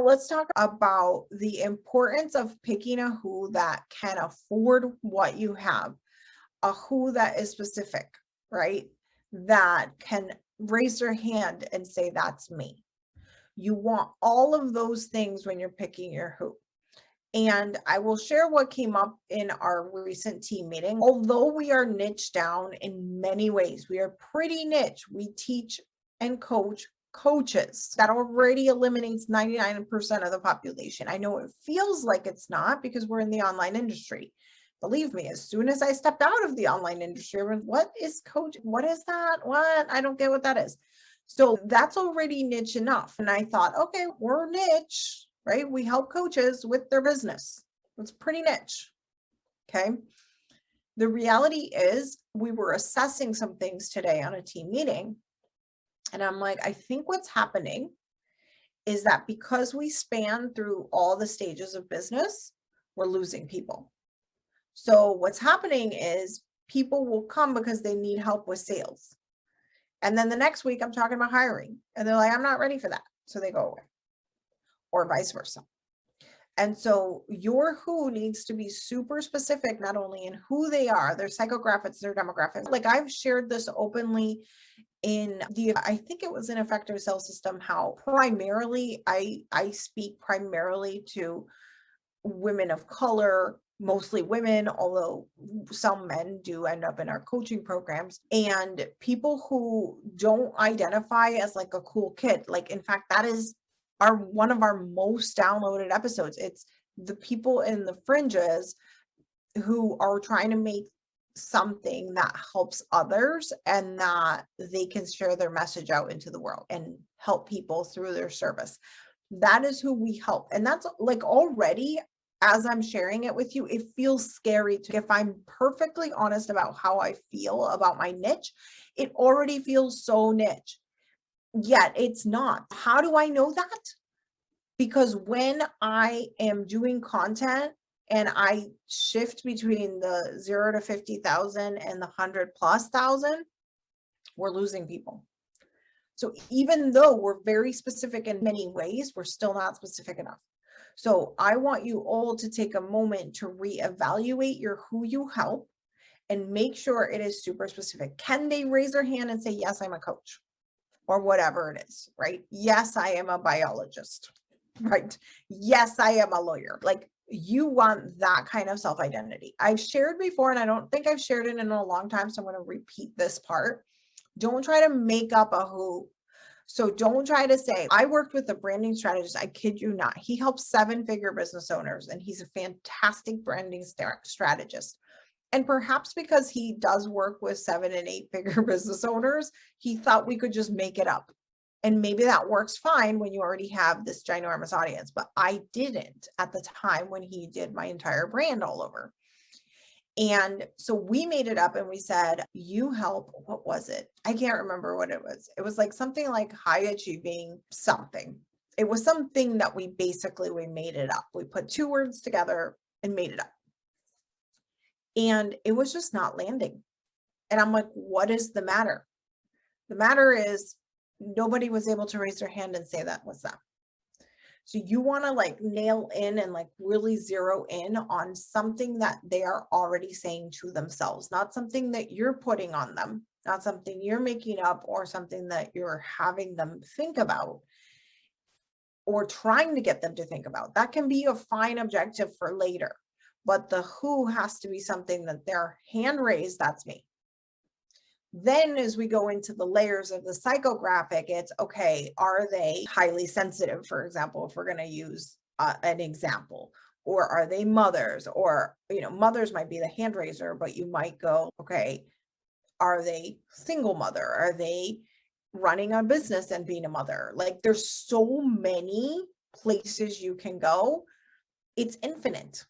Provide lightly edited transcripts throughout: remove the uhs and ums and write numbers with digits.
let's talk about the importance of picking a who that can afford what you have, a who that is specific, right? That can raise their hand and say, that's me. You want all of those things when you're picking your who. And I will share what came up in our recent team meeting. Although we are niche down in many ways, we are pretty niche. We teach and coach coaches. That already eliminates 99% of the population. I know it feels like it's not because we're in the online industry. Believe me, as soon as I stepped out of the online industry, I went, what is coach? What is that? What? I don't get what that is. So that's already niche enough. And I thought, okay, we're niche, right? We help coaches with their business. It's pretty niche. Okay. The reality is we were assessing some things today on a team meeting. And I'm like, I think what's happening is that because we span through all the stages of business, we're losing people. So what's happening is people will come because they need help with sales. And then the next week I'm talking about hiring and they're like, I'm not ready for that. So they go away, or vice versa. And so your who needs to be super specific, not only in who they are, their psychographics, their demographics. Like I've shared this openly in I think it was in Effective Sales System, how primarily I speak primarily to women of color, mostly women, although some men do end up in our coaching programs, and people who don't identify as like a cool kid. Like, in fact, that is one of our most downloaded episodes. It's the people in the fringes who are trying to make something that helps others and that they can share their message out into the world and help people through their service. That is who we help. And that's like already, as I'm sharing it with you, it feels scary if I'm perfectly honest about how I feel about my niche, it already feels so niche, yet it's not. How do I know that? Because when I am doing content and I shift between the 0 to 50,000 and the 100,000+, we're losing people. So even though we're very specific in many ways, we're still not specific enough. So I want you all to take a moment to reevaluate your who you help and make sure it is super specific. Can they raise their hand and say, yes, I'm a coach, or whatever it is, right? Yes, I am a biologist, right? Yes, I am a lawyer. Like, you want that kind of self-identity. I've shared before, and I don't think I've shared it in a long time, so I'm going to repeat this part. Don't try to make up a who. So don't try to say, I worked with a branding strategist. I kid you not. He helps 7-figure business owners, and he's a fantastic branding strategist. And perhaps because he does work with 7 and 8-figure business owners, he thought we could just make it up. And maybe that works fine when you already have this ginormous audience, but I didn't at the time when he did my entire brand all over. And so we made it up and we said, you help, what was it? I can't remember what it was. It was like something like high achieving something. It was something that we made it up. We put 2 words together and made it up. And it was just not landing. And I'm like, what is the matter? The matter is nobody was able to raise their hand and say that was them. So you want to like nail in and like really zero in on something that they are already saying to themselves, not something that you're putting on them, not something you're making up or something that you're having them think about or trying to get them to think about. That can be a fine objective for later, but the who has to be something that their hand raised, that's me. Then as we go into the layers of the psychographic, it's okay, are they highly sensitive, for example, if we're going to use an example, or are they mothers, or, mothers might be the hand raiser, but you might go, okay, are they single mother? Are they running a business and being a mother? Like, there's so many places you can go. It's infinite.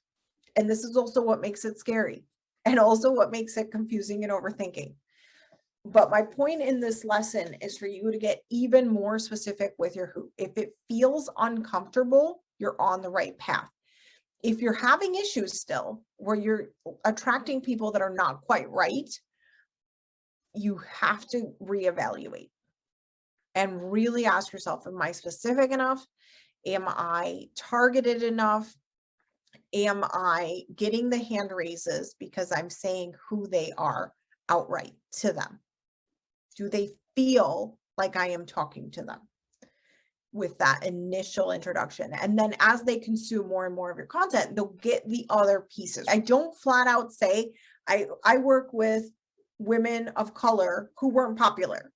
And this is also what makes it scary and also what makes it confusing and overthinking. But my point in this lesson is for you to get even more specific with your who. If it feels uncomfortable, you're on the right path. If you're having issues still where you're attracting people that are not quite right, you have to reevaluate and really ask yourself, am I specific enough? Am I targeted enough? Am I getting the hand raises because I'm saying who they are outright to them? Do they feel like I am talking to them with that initial introduction? And then as they consume more and more of your content, they'll get the other pieces. I don't flat out say I work with women of color who weren't popular.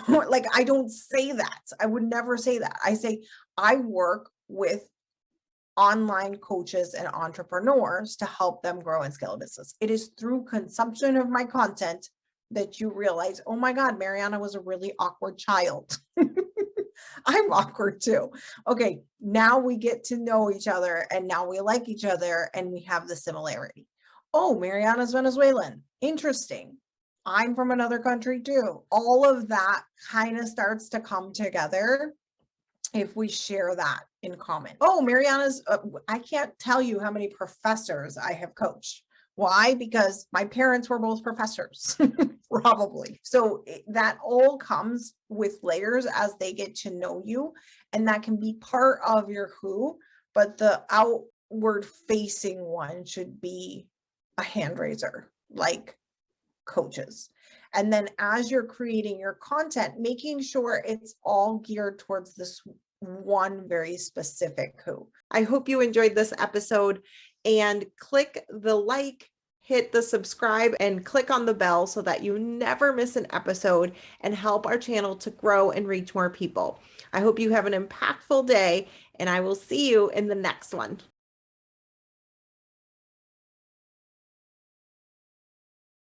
Like, I don't say that. I would never say that. I say I work with online coaches and entrepreneurs to help them grow and scale a business. It is through consumption of my content that you realize, oh my God, Mariana was a really awkward child. I'm awkward too. Okay, now we get to know each other and now we like each other and we have the similarity. Oh, Mariana's Venezuelan. Interesting. I'm from another country too. All of that kind of starts to come together if we share that in common. Oh, Mariana's, I can't tell you how many professors I have coached. Why? Because my parents were both professors, probably. So that all comes with layers as they get to know you. And that can be part of your who, but the outward facing one should be a hand raiser, like coaches. And then as you're creating your content, making sure it's all geared towards this one very specific who. I hope you enjoyed this episode, and click the like, hit the subscribe, and click on the bell so that you never miss an episode and help our channel to grow and reach more people. I hope you have an impactful day, and I will see you in the next one.